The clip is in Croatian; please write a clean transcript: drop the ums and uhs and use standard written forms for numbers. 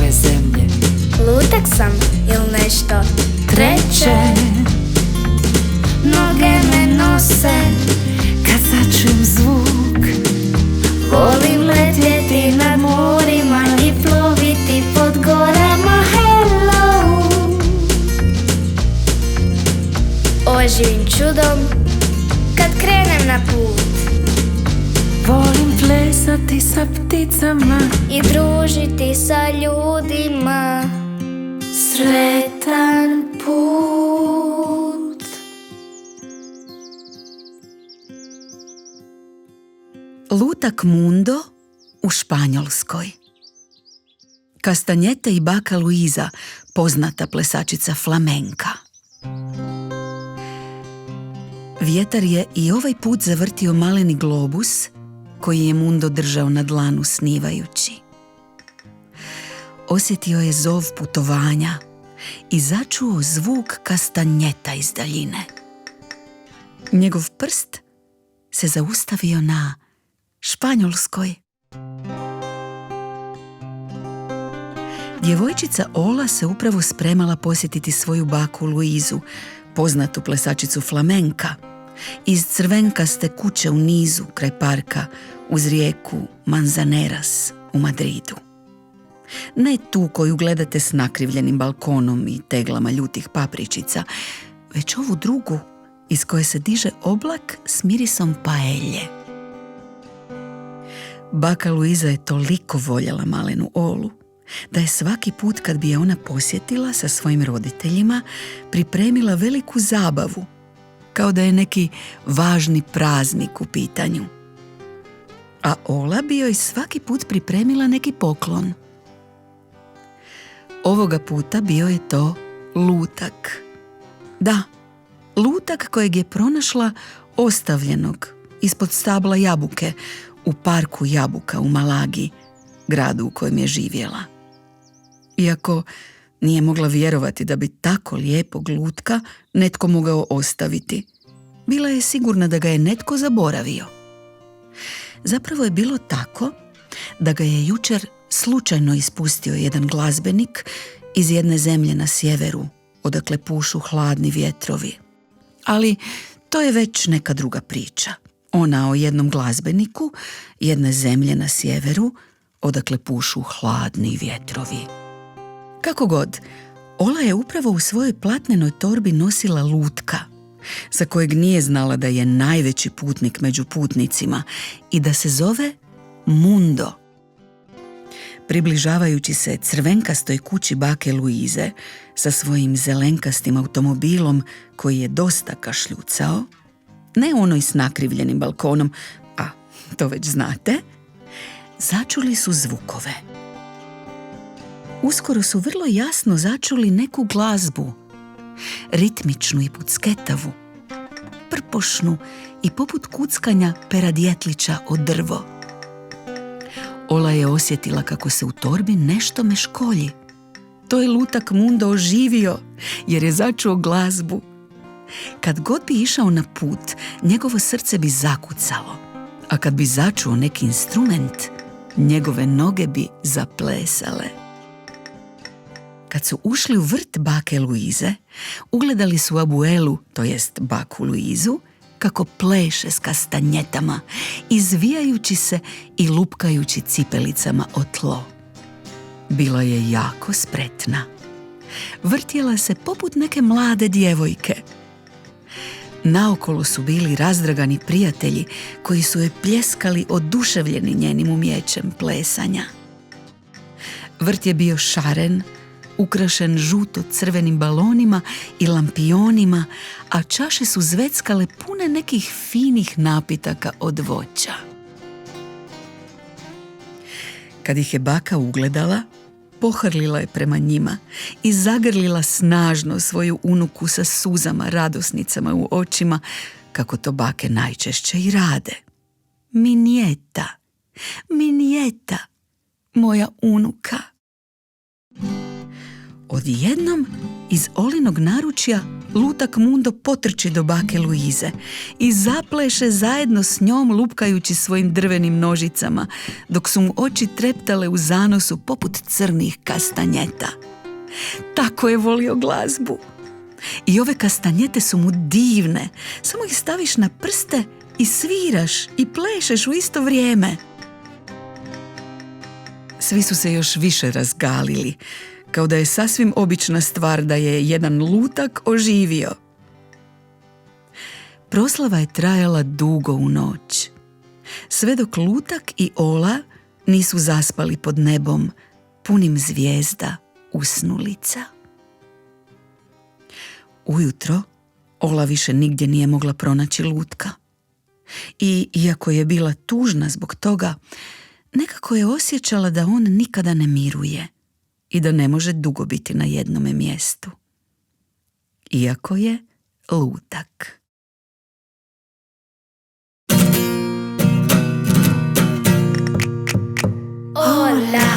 ove zemlje. Lutak sam ili nešto Treće, noge me nose, kad začujem zvuk, volim letjeti nad morima i ploviti pod gorama. Hello, oživim čudom kad krenem na put volim plesati sa pticama i družiti sa ljudima. Sretan put. Lutak Mundo u Španjolskoj. Kastanjeta i baka Luiza, poznata plesačica flamenka. Vjetar je i ovaj put zavrtio maleni globus koji je Mundo držao na dlanu snivajući. Osjetio je zov putovanja i začuo zvuk kastanjeta iz daljine. Njegov prst se zaustavio na Španjolskoj. Djevojčica Ola se upravo spremala posjetiti svoju baku Luizu, poznatu plesačicu flamenka, iz crvenkaste kuće u nizu kraj parka uz rijeku Manzaneras u Madridu. Ne tu koju gledate s nakrivljenim balkonom i teglama ljutih papričica, već ovu drugu iz koje se diže oblak s mirisom paelje. Baka Luiza je toliko voljela malenu Olu da je svaki put kad bi je ona posjetila sa svojim roditeljima pripremila veliku zabavu, kao da je neki važni praznik u pitanju. A Ola bi joj svaki put pripremila neki poklon. Ovoga puta bio je to lutak. Da, lutak kojeg je pronašla ostavljenog ispod stabla jabuke u parku jabuka u Malagi, gradu u kojem je živjela. Iako nije mogla vjerovati da bi tako lijepog lutka netko mogao ostaviti, bila je sigurna da ga je netko zaboravio. Zapravo je bilo tako da ga je jučer slučajno ispustio jedan glazbenik iz jedne zemlje na sjeveru, odakle pušu hladni vjetrovi. Ali to je već neka druga priča. Ona o jednom glazbeniku jedne zemlje na sjeveru, odakle pušu hladni vjetrovi. Kako god, Ola je upravo u svojoj platnenoj torbi nosila lutka, za kojeg nije znala da je najveći putnik među putnicima i da se zove Mundo. Približavajući se crvenkastoj kući bake Luize sa svojim zelenkastim automobilom koji je dosta kašljucao, ne onoj s nakrivljenim balkonom, a to već znate, začuli su zvukove. Uskoro su vrlo jasno začuli neku glazbu, ritmičnu i pucketavu, prpošnu i poput kuckanja peradjetlića o drvo. Ola je osjetila kako se u torbi nešto meškolji. To je lutak Mundo oživio jer je začuo glazbu. Kad god bi išao na put, njegovo srce bi zakucalo, a kad bi začuo neki instrument, njegove noge bi zaplesale. Kad su ušli u vrt bake Luize, ugledali su Abuelu, to jest baku Luizu, kako pleše s kastanjetama, izvijajući se i lupkajući cipelicama o tlo. Bila je jako spretna. Vrtjela se poput neke mlade djevojke. Naokolo su bili razdragani prijatelji koji su joj pljeskali oduševljeni njenim umijećem plesanja. Vrt je bio šaren, ukrašen žuto-crvenim balonima i lampionima, a čaše su zveckale pune nekih finih napitaka od voća. Kad ih je baka ugledala, pohrlila je prema njima i zagrlila snažno svoju unuku sa suzama radosnicama u očima, kako to bake najčešće i rade. Minjeta, Minjeta, moja unuka. Odjednom iz Olinog naručja lutak Mundo potrči do bake Luize i zapleše zajedno s njom lupkajući svojim drvenim nožicama, dok su mu oči treptale u zanosu poput crnih kastanjeta. Tako je volio glazbu. I ove kastanjete su mu divne, samo ih staviš na prste i sviraš i plešeš u isto vrijeme. Svi su se još više razgalili, kao da je sasvim obična stvar da je jedan lutak oživio. Proslava je trajala dugo u noć, sve dok lutak i Ola nisu zaspali pod nebom punim zvijezda usnulica. Ujutro Ola više nigdje nije mogla pronaći lutka. I iako je bila tužna zbog toga, nekako je osjećala da on nikada ne miruje i da ne može dugo biti na jednome mjestu. Iako je lutak. Ola,